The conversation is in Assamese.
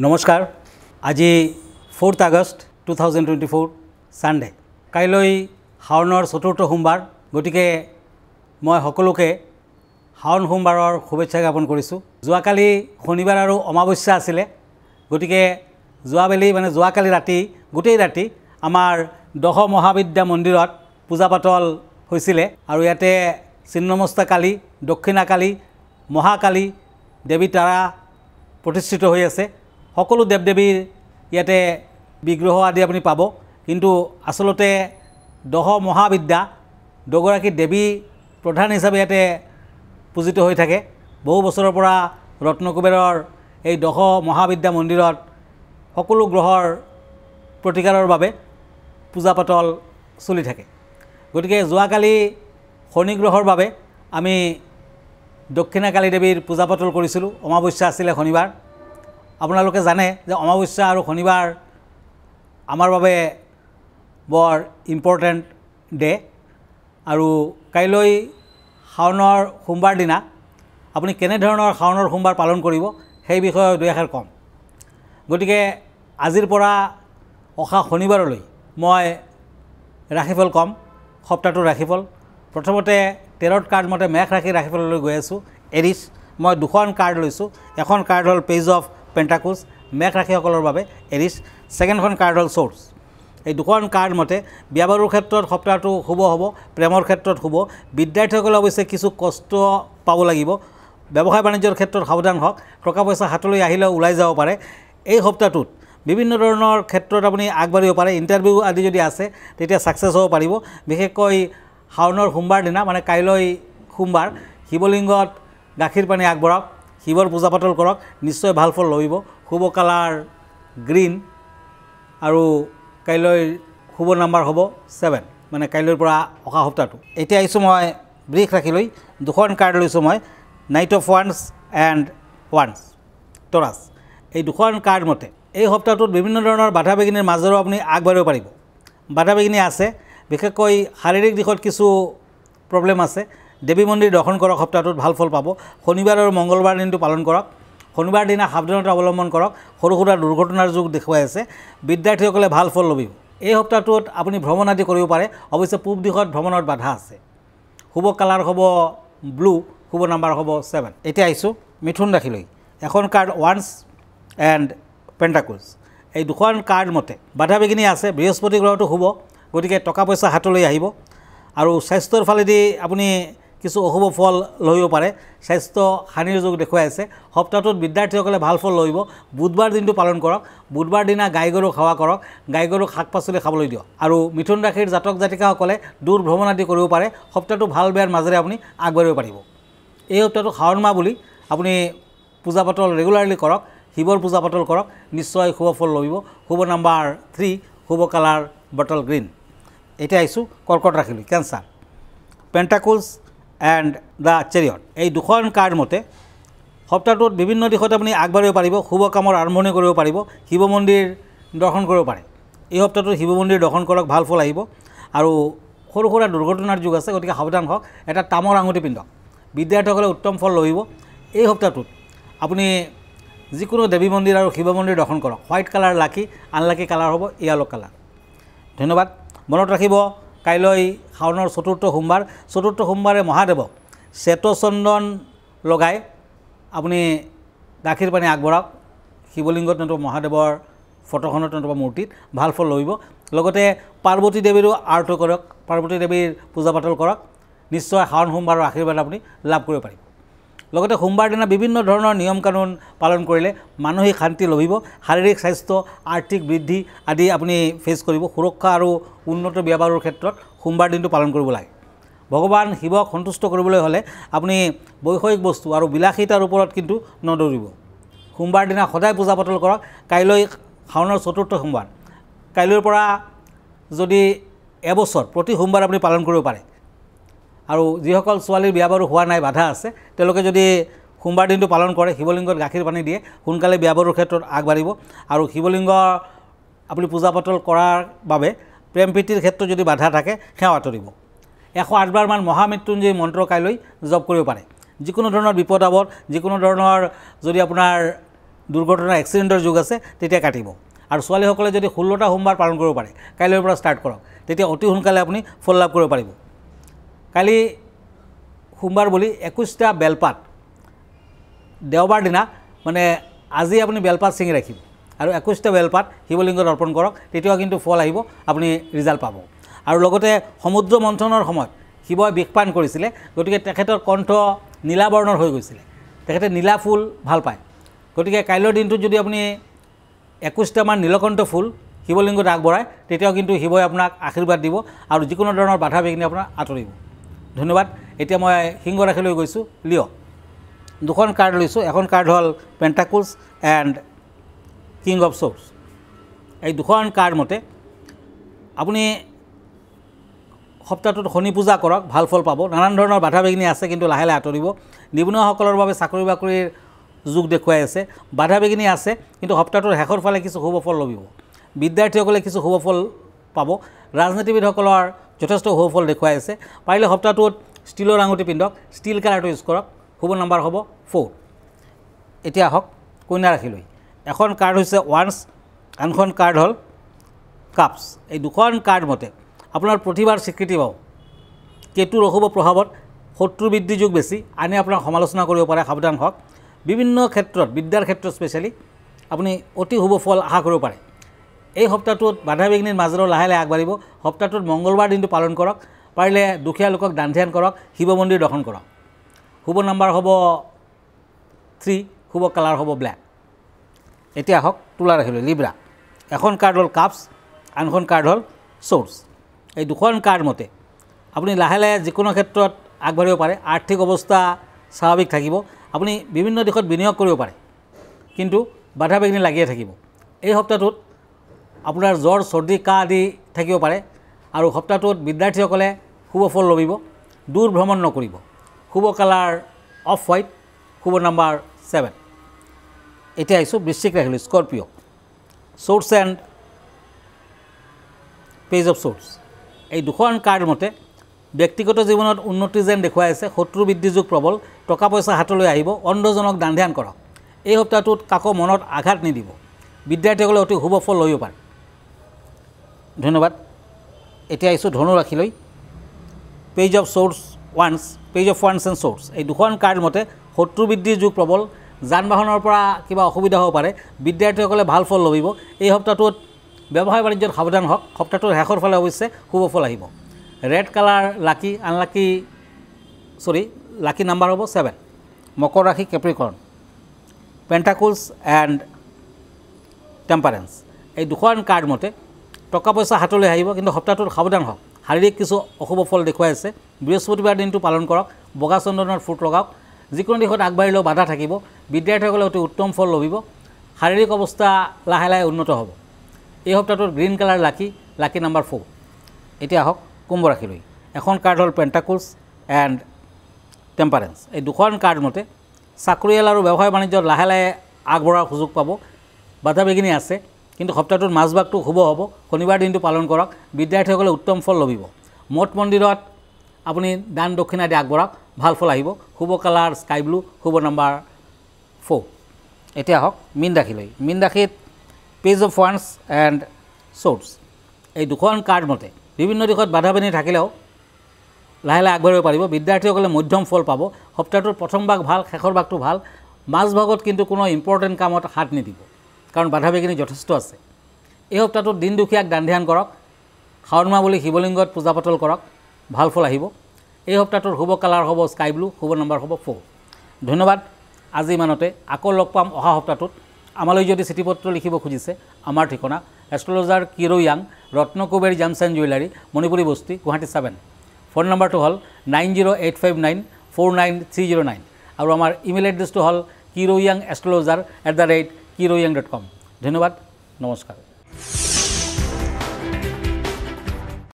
নমস্কাৰ আজি 4 আগষ্ট 2024 সানডে কাইলৈ শাওনৰ চতুৰ্থ সোমবাৰ গতিকে মই সকলোকে শাওন সোমবাৰৰ শুভেচ্ছা জ্ঞাপন কৰিছোঁ যোৱাকালি শনিবাৰ আৰু অমাৱস্যা আছিল গতিকে যোৱাকালি ৰাতি গোটেই ৰাতি আমাৰ দহ মহাবিদ্যা মন্দিৰত পূজা পাতল হৈছিল আৰু ইয়াতে ছিন্নমস্তা কালী দক্ষিণা কালী মহাকালী দেৱী তাৰা প্ৰতিষ্ঠিত হৈ আছে সকলো দেৱ দেৱীৰ ইয়াতে বিগ্ৰহ আদি আপুনি পাব কিন্তু আসলতে দহ মহাবিদ্যা দুগৰাকী দেৱী প্ৰধান হিচাপে ইয়াতে পূজিত হৈ থাকে বহু বছৰৰ পৰা ৰত্নকুবেৰৰ এই দহ মহাবিদ্যা মন্দিৰত সকলো গ্ৰহৰ প্ৰতিকাৰৰ বাবে পূজা পাতল চলি থাকে গতিকে যোৱাকালি শনি গ্ৰহৰ বাবে আমি দক্ষিণা কালী দেৱীৰ পূজা পাতল কৰিছিলোঁ অমাৱস্যা আছিল শনিবাৰ আপোনালোকে জানে যে অমাৱস্যা আৰু শনিবাৰ আমাৰ বাবে বৰ ইম্পৰ্টেণ্ট ডে আৰু কাইলৈ শাওনৰ সোমবাৰ দিনা আপুনি কেনেধৰণৰ শাওনৰ সোমবাৰ পালন কৰিব সেই বিষয়ে দুই এষাৰ ক'ম গতিকে আজিৰ পৰা অহা শনিবাৰলৈ মই ৰাশিফল ক'ম সপ্তাহটোৰ ৰাশিফল প্ৰথমতে টেৰট কাৰ্ড মতে মেঘ ৰাশিৰ ৰাশিফললৈ গৈ আছোঁ এৰিছ মই দুখন কাৰ্ড লৈছোঁ এখন কাৰ্ড হ'ল পেজ অফ পেণ্টাকুলছ মেঘ ৰাশিসকলৰ বাবে এৰিছ ছেকেণ্ডখন কাৰ্ড হ'ল চ'ৰ্চ এই দুখন কাৰ্ড মতে বিয়া বাৰুৰ ক্ষেত্ৰত সপ্তাহটো শুভ হ'ব প্ৰেমৰ ক্ষেত্ৰত শুভ বিদ্যাৰ্থীসকলে অৱশ্যে কিছু কষ্ট পাব লাগিব ব্যৱসায় বাণিজ্যৰ ক্ষেত্ৰত সাৱধান হওক টকা পইচা হাতলৈ আহিলেও ওলাই যাব পাৰে এই সপ্তাহটোত বিভিন্ন ধৰণৰ ক্ষেত্ৰত আপুনি আগবাঢ়িব পাৰে ইণ্টাৰভিউ আদি যদি আছে তেতিয়া ছাকচেছ হ'ব পাৰিব বিশেষকৈ শাওনৰ সোমবাৰ দিনা মানে কাইলৈ সোমবাৰ শিৱলিংগত গাখীৰ পানী আগবঢ়াওক শিৱৰ পূজা পাতল কৰক নিশ্চয় ভাল ফল লভিব শুভ কালাৰ গ্ৰীণ আৰু কাইলৈ শুভ নাম্বাৰ হ'ব 7 মানে কাইলৈৰ পৰা অহা সপ্তাহটো এতিয়া আহিছোঁ মই বৃষ ৰাশিলৈ দুখন কাৰ্ড লৈছোঁ মই night of once and once টৰাছ এই দুখন কাৰ্ড মতে এই সপ্তাহটোত বিভিন্ন ধৰণৰ বাধা বিঘিনিৰ মাজেৰেও আপুনি আগবাঢ়িব পাৰিব বাধা বিঘিনি আছে বিশেষকৈ শাৰীৰিক দিশত কিছু প্ৰব্লেম আছে দেৱী মন্দিৰ দৰ্শন কৰক সপ্তাহটোত ভাল ফল পাব শনিবাৰ আৰু মংগলবাৰ দিনটো পালন কৰক শনিবাৰ দিনা সাৱধানতা অৱলম্বন কৰক সৰু সুৰা দুৰ্ঘটনাৰ যুগ দেখুৱাই আছে বিদ্যাৰ্থীসকলে ভাল ফল লভিব এই সপ্তাহটোত আপুনি ভ্ৰমণ আদি কৰিব পাৰে অৱশ্যে পূব দিশত ভ্ৰমণৰ বাধা আছে শুভ কালাৰ হ'ব ব্লু শুভ নাম্বাৰ হ'ব 7 এতিয়া আহিছোঁ মিথুন ৰাশিলৈ এখন কাৰ্ড ওৱান্স এণ্ড পেণ্টাকুলছ এই দুখন কাৰ্ড মতে বাধা বিঘিনি আছে বৃহস্পতি গ্ৰহটো শুভ গতিকে টকা পইচা হাতলৈ আহিব আৰু স্বাস্থ্যৰ ফালেদি আপুনি কিছু অশুভ ফল লভিব পাৰে স্বাস্থ্য হানিৰ যোগ দেখুৱাই আছে সপ্তাহটোত বিদ্যাৰ্থীসকলে ভাল ফল লভিব বুধবাৰ দিনটো পালন কৰক বুধবাৰ দিনা গাই গৰু সেৱা কৰক গাই গৰুক শাক পাচলি খাবলৈ দিয়ক আৰু মিথুন ৰাশিৰ জাতক জাতিকাসকলে দূৰ ভ্ৰমণ আদি কৰিব পাৰে সপ্তাহটো ভাল বেয়াৰ মাজেৰে আপুনি আগবাঢ়িব পাৰিব এই সপ্তাহটো শাওণ মাহ বুলি আপুনি পূজা পাতল ৰেগুলাৰলি কৰক শিৱৰ পূজা পাতল কৰক নিশ্চয় শুভ ফল লভিব শুভ নাম্বাৰ 3 শুভ কালাৰ বটল গ্ৰীণ এতিয়া আহিছোঁ কৰ্কট ৰাশিলৈ কেঞ্চাৰ পেণ্টাকুলছ এণ্ড দ্য চেৰিয়ট এই দুখন কাৰ্ড মতে সপ্তাহটোত বিভিন্ন দিশত আপুনি আগবাঢ়িব পাৰিব শুভ কামৰ আৰম্ভণি কৰিব পাৰিব শিৱ মন্দিৰ দৰ্শন কৰিব পাৰে এই সপ্তাহটোত শিৱ মন্দিৰ দৰ্শন কৰক ভাল ফল আহিব আৰু সৰু সুৰা দুৰ্ঘটনাৰ যুগ আছে গতিকে সাৱধান হওক এটা তামৰ আঙুঠি পিন্ধক বিদ্যাৰ্থীসকলে উত্তম ফল লভিব এই সপ্তাহটোত আপুনি যিকোনো দেৱী মন্দিৰ আৰু শিৱ মন্দিৰ দৰ্শন কৰক হোৱাইট কালাৰ লাকি আনলাকি কালাৰ হ'ব য়েলো কালাৰ ধন্যবাদ মনত ৰাখিব কাইলৈ শাওনৰ চতুৰ্থ সোমবাৰে মহাদেৱক শ্বেতচন্দন লগাই আপুনি গাখীৰ পানী আগবঢ়াওক শিৱলিংগত নতুবা মহাদেৱৰ ফটোখনত নতুবা মূৰ্তিত ভাল ফল লভিব লগতে পাৰ্বতী দেৱীৰো আৰ্ট কৰক পাৰ্বতী দেৱীৰ পূজা পাতল কৰক নিশ্চয় শাওন সোমবাৰৰ আশীৰ্বাদ আপুনি লাভ কৰিব পাৰিব লগতে সোমবাৰ দিনা বিভিন্ন ধৰণৰ নিয়ম কানুন পালন কৰিলে মানসিক শান্তি লভিব শাৰীৰিক স্বাস্থ্য আৰ্থিক বৃদ্ধি আদি আপুনি ফেচ কৰিব সুৰক্ষা আৰু উন্নত বিয়া বাৰুৰ ক্ষেত্ৰত সোমবাৰ দিনটো পালন কৰিব লাগে ভগৱান শিৱক সন্তুষ্ট কৰিবলৈ হ'লে আপুনি বৈষয়িক বস্তু আৰু বিলাসিতাৰ ওপৰত কিন্তু নদৌৰিব সোমবাৰ দিনা সদায় পূজা পাতল কৰক কাইলৈ শাওনৰ চতুৰ্থ সোমবাৰ কাইলৈৰ পৰা যদি এবছৰ প্ৰতি সোমবাৰ আপুনি পালন কৰিব পাৰে আৰু যিসকল ছোৱালীৰ বিয়া বাৰু হোৱা নাই বাধা আছে তেওঁলোকে যদি সোমবাৰ দিনটো পালন কৰে শিৱলিংগত গাখীৰ পানী দিয়ে সোনকালে বিয়া বাৰুৰ ক্ষেত্ৰত আগবাঢ়িব আৰু শিৱলিংগ আপুনি পূজা পাতল কৰাৰ বাবে প্ৰেম প্ৰীতিৰ ক্ষেত্ৰত যদি বাধা থাকে সেয়া আঁতৰিব 108 বাৰমান মহামৃত্যুঞ্জয় মন্ত্ৰ কাইলৈ জপ কৰিব পাৰে যিকোনো ধৰণৰ বিপদ আপদ যিকোনো ধৰণৰ যদি আপোনাৰ দুৰ্ঘটনা এক্সিডেণ্টৰ যুগ আছে তেতিয়া কাটিব আৰু ছোৱালীসকলে যদি 16টা সোমবাৰ পালন কৰিব পাৰে কাইলৈৰ পৰা ষ্টাৰ্ট কৰক তেতিয়া অতি সোনকালে আপুনি ফল লাভ কৰিব পাৰিব কালি সোমবাৰ বুলি 21টা বেলপাত দেওবাৰ দিনা মানে আজি আপুনি বেলপাত ছিঙি ৰাখিব আৰু 21টা বেলপাত শিৱলিংগত অৰ্পণ কৰক তেতিয়াও কিন্তু ফল আহিব আপুনি ৰিজাল্ট পাব আৰু লগতে সমুদ্ৰ মন্থনৰ সময়ত শিৱই বিষপান কৰিছিলে গতিকে তেখেতৰ কণ্ঠ নীলা বৰ্ণৰ হৈ গৈছিলে তেখেতে নীলা ফুল ভাল পায় গতিকে কাইলৈৰ দিনটোত যদি আপুনি 21টামান নীলকণ্ঠ ফুল শিৱলিংগত আগবঢ়ায় তেতিয়াও কিন্তু শিৱই আপোনাক আশীৰ্বাদ দিব আৰু যিকোনো ধৰণৰ বাধা বিঘিনি আপোনাৰ আঁতৰিব ধন্যবাদ এতিয়া মই সিংহ ৰাশিলৈ গৈছোঁ লিঅ' দুখন কাৰ্ড লৈছোঁ এখন কাৰ্ড হ'ল পেণ্টাকুলছ এণ্ড কিং অফ শ্বৰ্ডছ এই দুখন কাৰ্ড মতে আপুনি সপ্তাহটোত শনি পূজা কৰক ভাল ফল পাব নানান ধৰণৰ বাধা বিঘিনি আছে কিন্তু লাহে লাহে আঁতৰিব নিবনুৱাসকলৰ বাবে চাকৰি বাকৰিৰ যুগ দেখুৱাই আছে বাধা বিঘিনি আছে কিন্তু সপ্তাহটোৰ শেষৰ ফালে কিছু শুভ ফল লভিব বিদ্যাৰ্থীসকলে কিছু শুভ ফল পাব ৰাজনীতিবিদসকলৰ যথেষ্ট শুভ ফল দেখুৱাই আছে পাৰিলে সপ্তাহটোত ষ্টীলৰ আঙুঠি পিন্ধক ষ্টীল কালাৰটো ইউজ কৰক শুভ নম্বৰ হ'ব 4 এতিয়া আহক কন্যা ৰাশিলৈ এখন কাৰ্ড হৈছে ওৱান্স আনখন কাৰ্ড হ'ল কাপছ এই দুখন কাৰ্ড মতে আপোনাৰ প্ৰতিভাৰ স্বীকৃতি পাব কেতুৰ অশুভ প্ৰভাৱত শত্ৰু বৃদ্ধি যুগ বেছি আনে আপোনাক সমালোচনা কৰিব পাৰে সাৱধান হওক বিভিন্ন ক্ষেত্ৰত বিদ্যাৰ ক্ষেত্ৰত স্পেচিয়েলি আপুনি অতি শুভ ফল আশা কৰিব পাৰে এই সপ্তাহটোত বাধা বিঘিনিৰ মাজেৰেও লাহে লাহে আগবাঢ়িব সপ্তাহটোত মংগলবাৰ দিনটো পালন কৰক পাৰিলে দুখীয়া লোকক দান ধ্যান কৰক শিৱ মন্দিৰ দৰ্শন কৰক শুভ নম্বৰ হ'ব 3 শুভ কালাৰ হ'ব ব্লেক এতিয়া আহক তুলা ৰাশিলৈ লিব্ৰা এখন কাৰ্ড হ'ল কাপছ আনখন কাৰ্ড হ'ল শ্বৰ্ডছ এই দুখন কাৰ্ড মতে আপুনি লাহে লাহে যিকোনো ক্ষেত্ৰত আগবাঢ়িব পাৰে আৰ্থিক অৱস্থা স্বাভাৱিক থাকিব আপুনি বিভিন্ন দিশত বিনিয়োগ কৰিব পাৰে কিন্তু বাধা বিঘিনি লাগিয়ে থাকিব এই সপ্তাহটোত আপোনাৰ জ্বৰ চৰ্দি কাহ আদি থাকিব পাৰে আৰু সপ্তাহটোত বিদ্যাৰ্থীসকলে শুভ ফল লভিব দূৰ ভ্ৰমণ নকৰিব শুভ কালাৰ অফ হোৱাইট শুভ নম্বৰ 7 এতিয়া আহিছোঁ বৃশ্চিক ৰাশিলৈ Scorpio swords and page of swords এই দুখন কাৰ্ড মতে ব্যক্তিগত জীৱনত উন্নতি যেন দেখুৱাই আছে শত্ৰু বৃদ্ধি যুগ প্ৰবল টকা পইচা হাতলৈ আহিব অন্ধজনক দান ধ্যান কৰক এই সপ্তাহটোত কাকো মনত আঘাত নিদিব বিদ্যাৰ্থীসকলে অতি শুভ ফল লভিব পাৰে ধন্যবাদ এতিয়া আহিছোঁ ধনু ৰাশিলৈ page of শ্বৰ্ডছ once page of once and শ্বৰ্ডছ এই দুখন কাৰ্ড মতে শত্ৰু বৃদ্ধিৰ যুগ প্ৰবল যান বাহনৰ পৰা কিবা অসুবিধা হ'ব পাৰে বিদ্যাৰ্থীসকলে ভাল ফল লভিব এই সপ্তাহটোত ব্যৱসায় বাণিজ্যত সাৱধান হওক সপ্তাহটোৰ শেষৰ ফালে অৱশ্যে শুভ ফল আহিব ৰেড কালাৰ লাকি লাকি নাম্বাৰ হ'ব 7 মকৰ ৰাশি কেপ্ৰিকৰ্ণ পেণ্টাকুলছ এণ্ড টেম্পাৰেন্স এই দুখন কাৰ্ড মতে টকা পইচা হাতলৈ আহিব কিন্তু সপ্তাহটোত সাৱধান হওক শাৰীৰিক কিছু অশুভ ফল দেখুৱাই আছে বৃহস্পতিবাৰ দিনটো পালন কৰক বগা চন্দনৰ ফুট লগাওক যিকোনো দিশত আগবাঢ়িলেও বাধা থাকিব বিদ্যাৰ্থীসকলে অতি উত্তম ফল লভিব শাৰীৰিক অৱস্থা লাহে লাহে উন্নত হ'ব এই সপ্তাহটোত গ্ৰীণ কালাৰ লাকি নাম্বাৰ 4 এতিয়া আহক কুম্ভ ৰাশিলৈ এখন কাৰ্ড হ'ল পেণ্টাকুলছ এণ্ড টেম্পাৰেন্স এই দুখন কাৰ্ড মতে চাকৰিয়াল আৰু ব্যৱসায় বাণিজ্যত লাহে লাহে আগবঢ়াৰ সুযোগ পাব বাধা বিঘিনি আছে কিন্তু সপ্তাহটোত মাজভাগটো শুভ হ'ব শনিবাৰ দিনটো পালন কৰক বিদ্যাৰ্থীসকলে উত্তম ফল লভিব মঠ মন্দিৰত আপুনি দান দক্ষিণা দি আগবঢ়াওক ভাল ফল আহিব শুভ কালাৰ স্কাই ব্লু শুভ নম্বৰ 4 এতিয়া আহক মীন ৰাশিলৈ মীন ৰাশিত পেজ অফ ওৱান্স এণ্ড শ্বৰ্ডছ এই দুখন কাৰ্ড মতে বিভিন্ন দিশত বাধা বিঘিনি থাকিলেও লাহে লাহে আগবাঢ়িব পাৰিব বিদ্যাৰ্থীসকলে মধ্যম ফল পাব সপ্তাহটোৰ প্ৰথম ভাগ ভাল শেষৰ ভাগটো ভাল মাজভাগত কিন্তু কোনো ইম্পৰ্টেণ্ট কামত হাত নিদিব কাৰণ বাধা বিঘিনি যথেষ্ট আছে এই সপ্তাহটোত দিন দুখীয়াক দান ধ্যান কৰক শাওণ মাহ বুলি শিৱলিংগত পূজা পাতল কৰক ভাল ফল আহিব এই সপ্তাহটোৰ শুভ কালাৰ হ'ব স্কাই ব্লু শুভ নম্বৰ হ'ব 4 ধন্যবাদ আজি ইমানতে আকৌ লগ পাম অহা সপ্তাহটোত আমালৈ যদি চিঠি পত্ৰ লিখিব খুজিছে আমাৰ ঠিকনা এষ্ট্ৰলজাৰ কিৰো য়াং Ratnakuberi gems and jewellery Manipuri Basti Guwahati 7 phone নম্বৰটো হ'ল 9085949309 আৰু আমাৰ ইমেইল এড্ৰেছটো হ'ল kiroyangastrologer@kiroyang.com ধন্যবাদ নমস্কাৰ